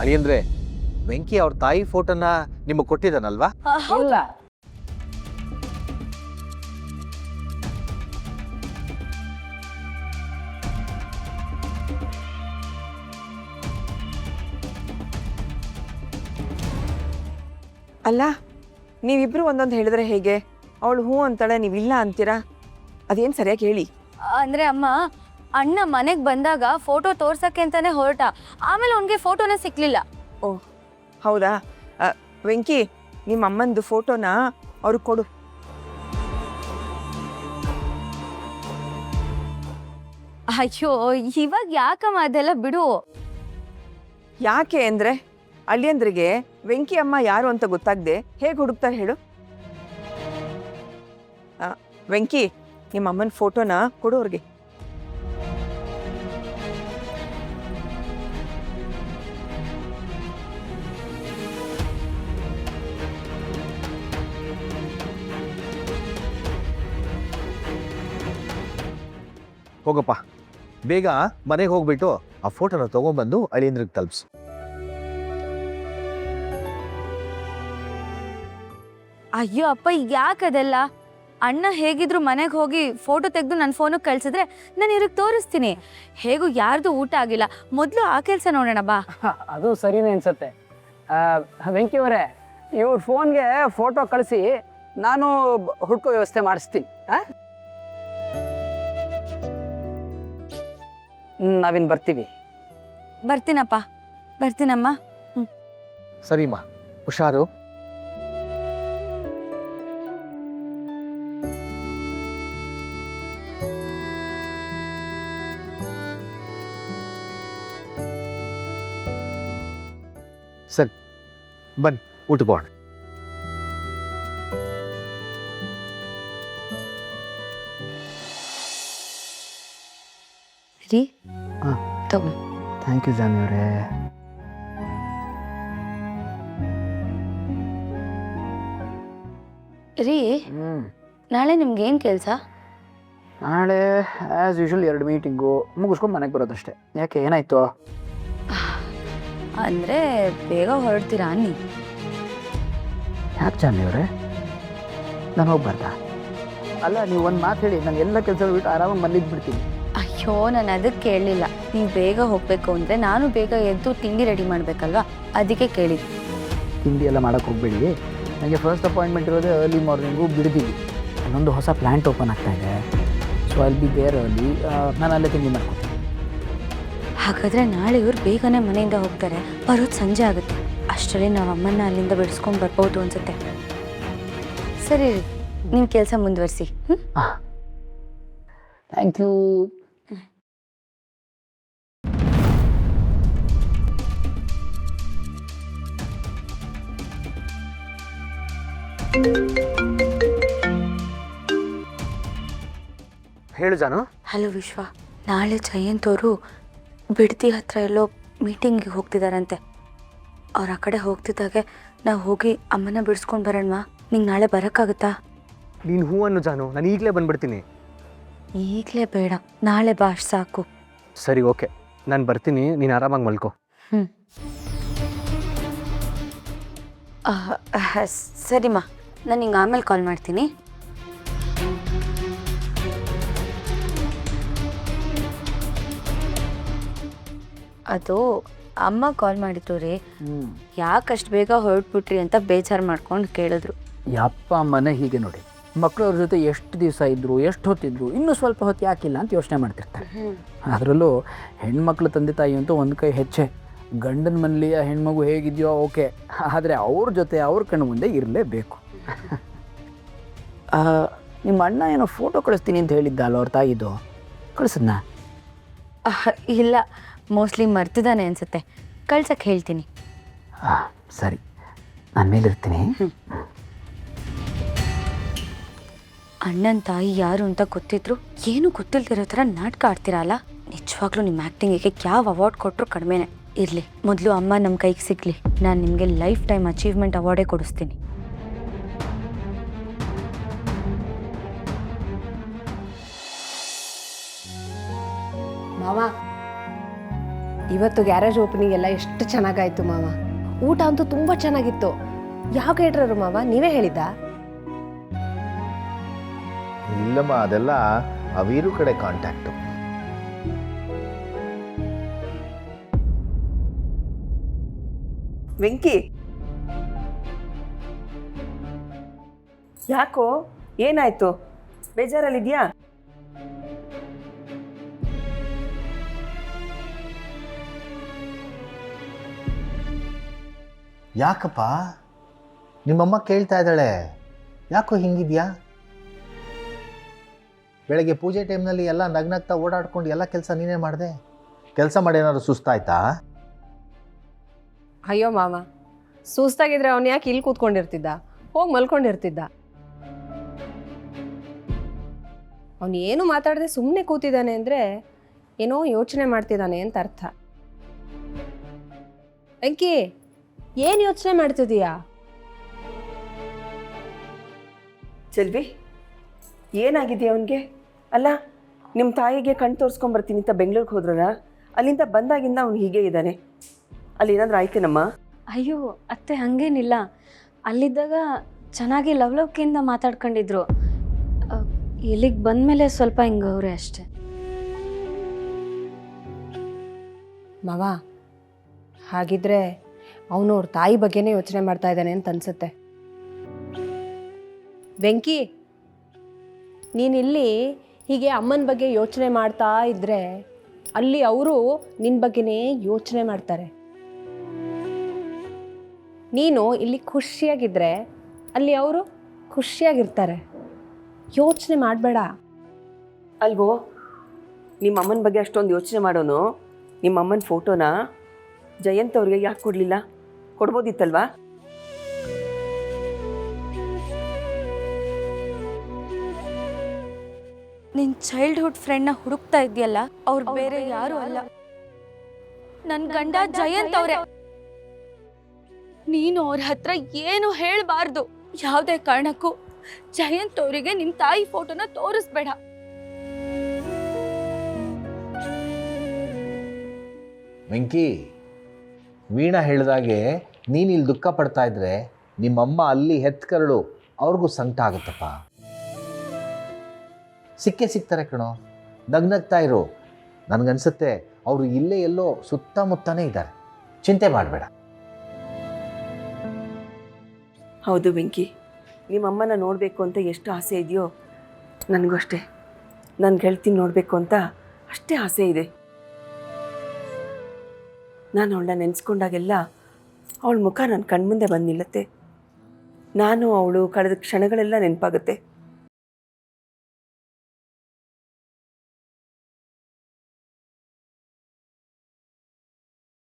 ಅಳಿಯಂದ್ರೆ ವೆಂಕಿ ಅವ್ರ ತಾಯಿ ಫೋಟೋನ ನಿಮಗೆ ಕೊಟ್ಟಿದ್ದಾನಲ್ವಾ? ಇಲ್ಲ. ಅಲ್ಲ, ನೀವಿಬ್ರು ಒಂದೊಂದು ಹೇಳಿದ್ರೆ ಹೇಗೆ? ಅವಳು ಹ್ಞೂ ಅಂತಾಳೆ, ನೀವಿಲ್ಲ ಅಂತೀರಾ? ಅದೇನು ಸರಿಯಾಗಿ ಹೇಳಿ. ಅಂದರೆ ಅಮ್ಮ, ಅಣ್ಣ ಮನೆಗೆ ಬಂದಾಗ ಫೋಟೋ ತೋರ್ಸಕ್ಕೆ ಅಂತಾನೆ ಹೊರಟ. ಆಮೇಲೆ ಅವನಿಗೆ ಫೋಟೋನೇ ಸಿಕ್ಕಲಿಲ್ಲ. ಓಹ್ ಹೌದಾ? ವೆಂಕಿ, ನಿಮ್ಮ ಅಮ್ಮಂದು ಫೋಟೋನ ಅವ್ರಿಗೆ ಕೊಡು. ಅಯ್ಯೋ, ಇವಾಗ ಯಾಕಮ್ಮ ಅದೆಲ್ಲ ಬಿಡು. ಯಾಕೆ ಅಂದರೆ ಅಳಿಯಂದ್ರಿಗೆ ವೆಂಕಿ ಅಮ್ಮ ಯಾರು ಅಂತ ಗೊತ್ತಾಗದೆ ಹೇಗೆ ಹುಡುಕ್ತಾರೆ ಹೇಳು? ವೆಂಕಿ, ನಿಮ್ಮ ಅಮ್ಮನ ಫೋಟೋನ ಕೊಡು ಅವ್ರಿಗೆ. ಹೋಗಪ್ಪ, ಬೇಗ ಮನೆಗೆ ಹೋಗ್ಬಿಟ್ಟು ಆ ಫೋಟೋನ ತಗೊಂಡ್ಬಂದು ಅಳಿಯಂದ್ರಿಗೆ ತಲುಪಿಸು. ಅಯ್ಯೋ ಅಪ್ಪ, ಯಾಕದೆಲ್ಲ? ಅಣ್ಣ ಹೇಗಿದ್ರು ಮನೆಗೆ ಹೋಗಿ ಫೋಟೋ ತೆಗೆದು ನನ್ನ ಫೋನಿಗೆ ಕಳ್ಸಿದ್ರೆ ನಾನು ಇವ್ರಿಗೆ ತೋರಿಸ್ತೀನಿ. ಹೇಗೂ ಯಾರ್ದು ಊಟ ಆಗಿಲ್ಲ, ಮೊದಲು ಆ ಕೆಲಸ ನೋಡೋಣ ಬಾ. ಅದು ಸರಿನೇ ಅನ್ಸುತ್ತೆ. ವೆಂಕಿ ಅವರೇ, ಇವ್ರ ಫೋನ್ಗೆ ಫೋಟೋ ಕಳಿಸಿ, ನಾನು ಹುಡ್ಕೋ ವ್ಯವಸ್ಥೆ ಮಾಡಿಸ್ತೀನಿ. ನಾವಿನ್ ಬರ್ತೀವಿ. ಬರ್ತೀನಪ್ಪ, ಬರ್ತೀನಮ್ಮ. ಸರಿಮ್ಮ, ಹುಷಾರು. ಸರಿ, ಬನ್ನಿ ಊಟಕ್ಕೆ ಹೋಗೋಣ. ರೀ, ಹಾಂ, ತಗೋ. ಥ್ಯಾಂಕ್ ಯು ಜಾನಿ ಅವರೇ. ರೀ, ನಾಳೆ ನಿಮ್ಗೆ ಏನು ಕೆಲಸ? ನಾಳೆ ಆ್ಯಸ್ ಯೂಶುವಲ್ 2 ಮೀಟಿಂಗು ಮುಗಿಸ್ಕೊಂಡು ಮನೆಗೆ ಬರೋದಷ್ಟೇ. ಯಾಕೆ, ಏನಾಯಿತು? ಅಂದರೆ ಬೇಗ ಹೊರಡ್ತೀರಾ ಅನ್ನಿ. ಯಾಕೆ ಜಾನಿ ಅವರೇ, ನಾನು ಹೋಗ್ಬಾರ್ದಾ? ಅಲ್ಲ, ನೀವು ಒಂದು ಮಾತು ಹೇಳಿ, ನಾನು ಎಲ್ಲ ಕೆಲಸ ಬಿಟ್ಟು ಆರಾಮಾಗಿ ಮನೇಲಿ ಬಿಡ್ತೀನಿ. ಅಯ್ಯೋ, ನಾನು ಅದಕ್ಕೆ ಕೇಳಲಿಲ್ಲ. ನೀವು ಬೇಗ ಹೋಗಬೇಕು ಅಂದರೆ ನಾನು ಬೇಗ ಎದ್ದು ತಿಂಡಿ ರೆಡಿ ಮಾಡಬೇಕಲ್ವಾ, ಅದಕ್ಕೆ ಕೇಳಿದ್ದು. ತಿಂಡಿ ಎಲ್ಲ ಮಾಡೋಕ್ಕೆ ಹೋಗಬೇಡಿ. ನನಗೆ ಫಸ್ಟ್ ಅಪಾಯಿಂಟ್ಮೆಂಟ್ ಇರೋದೇ ಅರ್ಲಿ ಮಾರ್ನಿಂಗು ಬಿಡ್ತೀವಿ. ಅಲ್ಲೊಂದು ಹೊಸ ಪ್ಲ್ಯಾಂಟ್ ಓಪನ್ ಆಗ್ತಾ ಇದೆ. ಸೊ ಅಲ್ಲಿ ಬಿ ದೇರ್ ಅರ್ಲಿ. ನಾನು ಅಲ್ಲೇ ತಿಂಡಿ ಮಾಡ್ಕೊತೀನಿ. ಹಾಗಾದರೆ ನಾಳೆ ಇವ್ರು ಬೇಗನೆ ಮನೆಯಿಂದ ಹೋಗ್ತಾರೆ, ಬರೋದು ಸಂಜೆ ಆಗುತ್ತೆ. ಅಷ್ಟರಲ್ಲಿ ನಾವು ಅಮ್ಮನ್ನ ಅಲ್ಲಿಂದ ಬಿಡಿಸ್ಕೊಂಡು ಬರ್ಬೋದು ಅನ್ಸುತ್ತೆ. ಸರಿ ರೀ, ನಿಮ್ಮ ಕೆಲಸ ಮುಂದುವರಿಸಿ. Thank you. ಹೇಳು ಜಾನು. ಹಲೋ ವಿಶ್ವ, ನಾಳೆ ಜಯಂತ್ ಅವರು ಬಿಡದಿ ಹತ್ರ ಎಲ್ಲೋ ಮೀಟಿಂಗಿಗೆ ಹೋಗ್ತಿದ್ದಾರಂತೆ. ಅವ್ರು ಆ ಕಡೆ ಹೋಗ್ತಿದ್ದಾಗೆ ನಾವು ಹೋಗಿ ಅಮ್ಮನ ಬಿಡಿಸ್ಕೊಂಡು ಬರೋಣವಾ? ನಿಂಗೆ ನಾಳೆ ಬರೋಕ್ಕಾಗುತ್ತಾ? ನೀನು ಹೂ ಅನ್ನು ಜಾನು, ನಾನು ಈಗಲೇ ಬಂದ್ಬಿಡ್ತೀನಿ. ಈಗಲೇ ಬೇಡ, ನಾಳೆ ಬಾ, ಅಷ್ಟು ಸಾಕು. ಸರಿ, ಓಕೆ, ನಾನು ಬರ್ತೀನಿ. ನೀನು ಆರಾಮಾಗಿ ಮಲ್ಕೋ. ಸರಿಮ್ಮ, ನಾನು ನಿಂಗೆ ಆಮೇಲೆ ಕಾಲ್ ಮಾಡ್ತೀನಿ. ಅದು ಅಮ್ಮ ಕಾಲ್ ಮಾಡಿದ್ರು ರೀ. ಯಾಕಷ್ಟು ಬೇಗ ಹೊರಟ್ಬಿಟ್ರಿ ಅಂತ ಬೇಜಾರು ಮಾಡ್ಕೊಂಡು ಕೇಳಿದ್ರು. ಯಪ್ಪ ಅಮ್ಮನೇ ಹೀಗೆ ನೋಡಿ, ಮಕ್ಕಳು ಅವ್ರ ಜೊತೆ ಎಷ್ಟು ದಿವಸ ಇದ್ದರು, ಎಷ್ಟು ಹೊತ್ತಿದ್ರು, ಇನ್ನೂ ಸ್ವಲ್ಪ ಹೊತ್ತು ಯಾಕಿಲ್ಲ ಅಂತ ಯೋಚನೆ ಮಾಡ್ತಿರ್ತಾರೆ. ಅದರಲ್ಲೂ ಹೆಣ್ಮಕ್ಳು ತಂದೆ ತಾಯಿ ಅಂತೂ ಒಂದು ಕೈ ಹೆಚ್ಚೆ. ಗಂಡನ ಮನೇಲಿ ಆ ಹೆಣ್ಮಗು ಹೇಗಿದೆಯೋ ಓಕೆ, ಆದರೆ ಅವ್ರ ಜೊತೆ ಅವ್ರ ಕಣ್ಣು ಮುಂದೆ ಇರಲೇಬೇಕು. ನಿಮ್ಮ ಅಣ್ಣ ಏನೋ ಫೋಟೋ ಕಳಿಸ್ತೀನಿ ಅಂತ ಹೇಳಿದ್ದ ಅಲ್ಲ ಅವ್ರ ತಾಯಿದು, ಕಳಿಸಿದ್ನಾ? ಇಲ್ಲ, ಮೋಸ್ಟ್ಲಿ ಮರ್ತಿದ್ದಾನೆ ಅನ್ಸುತ್ತೆ. ಕಳ್ಸಕ್ಕೆ ಹೇಳ್ತೀನಿ. ಸರಿ, ನಾನು ಮೇಲಿರ್ತೀನಿ. ಅಣ್ಣನ ತಾಯಿ ಯಾರು ಅಂತ ಗೊತ್ತಿದ್ರು ಏನು ಗೊತ್ತಿಲ್ದಿರೋ ಥರ ನಾಟಕ ಆಡ್ತೀರಲ್ಲ. ನಿಜವಾಗ್ಲೂ ನಿಮ್ಮ ಆ್ಯಕ್ಟಿಂಗಿಗೆ ಯಾವ ಅವಾರ್ಡ್ ಕೊಟ್ಟರು ಕಡಿಮೆನೆ. ಇರಲಿ, ಮೊದಲು ಅಮ್ಮ ನಮ್ಮ ಕೈಗೆ ಸಿಗಲಿ, ನಾನು ನಿಮಗೆ ಲೈಫ್ ಟೈಮ್ ಅಚೀವ್ಮೆಂಟ್ ಅವಾರ್ಡೇ ಕೊಡಿಸ್ತೀನಿ. ಮಾವ, ಇವತ್ತು ಗ್ಯಾರೇಜ್ ಓಪನಿಂಗ್ ಎಲ್ಲ ಎಷ್ಟು ಚೆನ್ನಾಗಾಯ್ತು ಮಾವ. ಊಟ ಅಂತೂ ತುಂಬ ಚೆನ್ನಾಗಿತ್ತು. ಯಾವ ಕೇಟ್ರರು ಮಾವ, ನೀವೇ ಹೇಳಿದ್ದ? ಇಲ್ಲಮ್ಮ, ಅದೆಲ್ಲ ಆ ವೀರು ಕಡೆ ಕಾಂಟ್ಯಾಕ್ಟು. ವೆಂಕಿ, ಯಾಕೋ, ಏನಾಯ್ತು? ಬೇಜಾರಲ್ಲಿದ್ಯಾ? ಯಾಕಪ್ಪ? ನಿಮ್ಮಮ್ಮ ಕೇಳ್ತಾ ಇದ್ದಾಳೆ, ಯಾಕೋ ಹಿಂಗಿದ್ಯಾ? ಬೆಳಗ್ಗೆ ಪೂಜೆ ಟೈಮ್ನಲ್ಲಿ ಎಲ್ಲ ನಗ್ನಗ್ತಾ ಓಡಾಡ್ಕೊಂಡು ಎಲ್ಲ ಕೆಲಸ ನೀನೇ ಮಾಡಿದೆ. ಕೆಲಸ ಮಾಡಿ ಏನಾದ್ರು ಸುಸ್ತಾಯ್ತಾ? ಅಯ್ಯೋ ಮಾವ, ಸುಸ್ತಾಗಿದ್ರೆ ಅವನು ಯಾಕೆ ಇಲ್ಲಿ ಕೂತ್ಕೊಂಡಿರ್ತಿದ್ದ? ಹೋಗಿ ಮಲ್ಕೊಂಡಿರ್ತಿದ್ದ. ಅವನು ಏನು ಮಾತಾಡದೆ ಸುಮ್ಮನೆ ಕೂತಿದ್ದಾನೆ ಅಂದರೆ ಏನೋ ಯೋಚನೆ ಮಾಡ್ತಿದ್ದಾನೆ ಅಂತ ಅರ್ಥ. ವೆಂಕಿ, ಏನು ಯೋಚನೆ ಮಾಡ್ತಿದೀಯಾ? ಚೆಲ್ವಿ, ಏನಾಗಿದೆಯಾ ಅವನಿಗೆ? ಅಲ್ಲ, ನಿಮ್ಮ ತಾಯಿಗೆ ಕಣ್ಣು ತೋರಿಸ್ಕೊಂಬರ್ತೀನಿ ಅಂತ ಬೆಂಗಳೂರಿಗೆ ಹೋದ್ರಲ್ಲ, ಅಲ್ಲಿಂದ ಬಂದಾಗಿಂದ ಅವ್ನು ಹೀಗೆ ಇದ್ದಾನೆ. ಅಲ್ಲಿ ಏನಾದರೂ ಆಯ್ತೇನಮ್ಮ? ಅಯ್ಯೋ ಅತ್ತೆ, ಹಾಗೇನಿಲ್ಲ. ಅಲ್ಲಿದ್ದಾಗ ಚೆನ್ನಾಗಿ ಲವ್ಲವಿಕೆಯಿಂದ ಮಾತಾಡ್ಕೊಂಡಿದ್ರು. ಇಲ್ಲಿಗೆ ಬಂದಮೇಲೆ ಸ್ವಲ್ಪ ಹಿಂಗವ್ರೆ ಅಷ್ಟೆ. ಮಾವ, ಹಾಗಿದ್ರೆ ಅವನು ಅವ್ರ ತಾಯಿ ಬಗ್ಗೆನೇ ಯೋಚನೆ ಮಾಡ್ತಾ ಇದ್ದಾನೆ ಅಂತ ಅನ್ಸುತ್ತೆ. ವೆಂಕಿ, ನೀನಿಲ್ಲಿ ಹೀಗೆ ಅಮ್ಮನ ಬಗ್ಗೆ ಯೋಚನೆ ಮಾಡ್ತಾ ಇದ್ದರೆ ಅಲ್ಲಿ ಅವರು ನಿನ್ನ ಬಗ್ಗೆನೇ ಯೋಚನೆ ಮಾಡ್ತಾರೆ. ನೀನು ಇಲ್ಲಿ ಖುಷಿಯಾಗಿದ್ದರೆ ಅಲ್ಲಿ ಅವರು ಖುಷಿಯಾಗಿರ್ತಾರೆ. ಯೋಚನೆ ಮಾಡಬೇಡ. ಅಲ್ವೋ, ನಿಮ್ಮ ಅಮ್ಮನ ಬಗ್ಗೆ ಅಷ್ಟೊಂದು ಯೋಚನೆ ಮಾಡೋನು ನಿಮ್ಮ ಅಮ್ಮನ ಫೋಟೋನ ಜಯಂತ್ ಅವ್ರಿಗೆ ಯಾಕೆ ಕೊಡಲಿಲ್ಲ? ಕೊಡ್ಬೋದಿತ್ತಲ್ವಾ? ನಿನ್ನ ಚೈಲ್ಡ್ಹುಡ್ ಫ್ರೆಂಡ್ನ ಹುಡುಕ್ತಾ ಇದೆಯಲ್ಲ, ಅವ್ರು ಬೇರೆ ಯಾರು ಅಲ್ಲ, ನನ್ನ ಗಂಡ ಜಯಂತ್ ಅವರೇ. ನೀನು ಅವ್ರ ಹತ್ರ ಏನು ಹೇಳಬಾರ್ದು. ಯಾವುದೇ ಕಾರಣಕ್ಕೂ ಜಯಂತ್ ಅವರಿಗೆ ನಿಮ್ಮ ತಾಯಿ ಫೋಟೋನ ತೋರಿಸ್ಬೇಡ. ವೆಂಕಿ, ವೀಣಾ ಹೇಳಿದಾಗೆ ನೀನು ಇಲ್ಲಿ ದುಃಖ ಪಡ್ತಾ ಇದ್ರೆ ನಿಮ್ಮಮ್ಮ ಅಲ್ಲಿ ಹೆತ್ಕರಳು, ಅವ್ರಿಗೂ ಸಂಕಟ ಆಗುತ್ತಪ್ಪ. ಸಿಗ್ತಾರೆ ಕಣೋ, ನಗ್ನಗ್ತಾ ಇರು. ನನಗನ್ಸುತ್ತೆ ಅವರು ಇಲ್ಲೇ ಎಲ್ಲೋ ಸುತ್ತಮುತ್ತನೇ ಇದ್ದಾರೆ. ಚಿಂತೆ ಮಾಡಬೇಡ. ಹೌದು ವೆಂಕಿ, ನಿಮ್ಮಮ್ಮನ ನೋಡಬೇಕು ಅಂತ ಎಷ್ಟು ಆಸೆ ಇದೆಯೋ ನನಗೂ ಅಷ್ಟೇ. ನನ್ನ ಗೆಳತಿ ನೋಡಬೇಕು ಅಂತ ಅಷ್ಟೇ ಆಸೆ ಇದೆ. ನಾನು ಅವಳನ್ನ ನೆನೆಸ್ಕೊಂಡಾಗೆಲ್ಲ ಅವಳ ಮುಖ ನನ್ನ ಕಣ್ಮುಂದೆ ಬಂದು ನಿಲ್ಲತ್ತೆ. ನಾನು ಅವಳು ಕಳೆದ ಕ್ಷಣಗಳೆಲ್ಲ ನೆನಪಾಗುತ್ತೆ.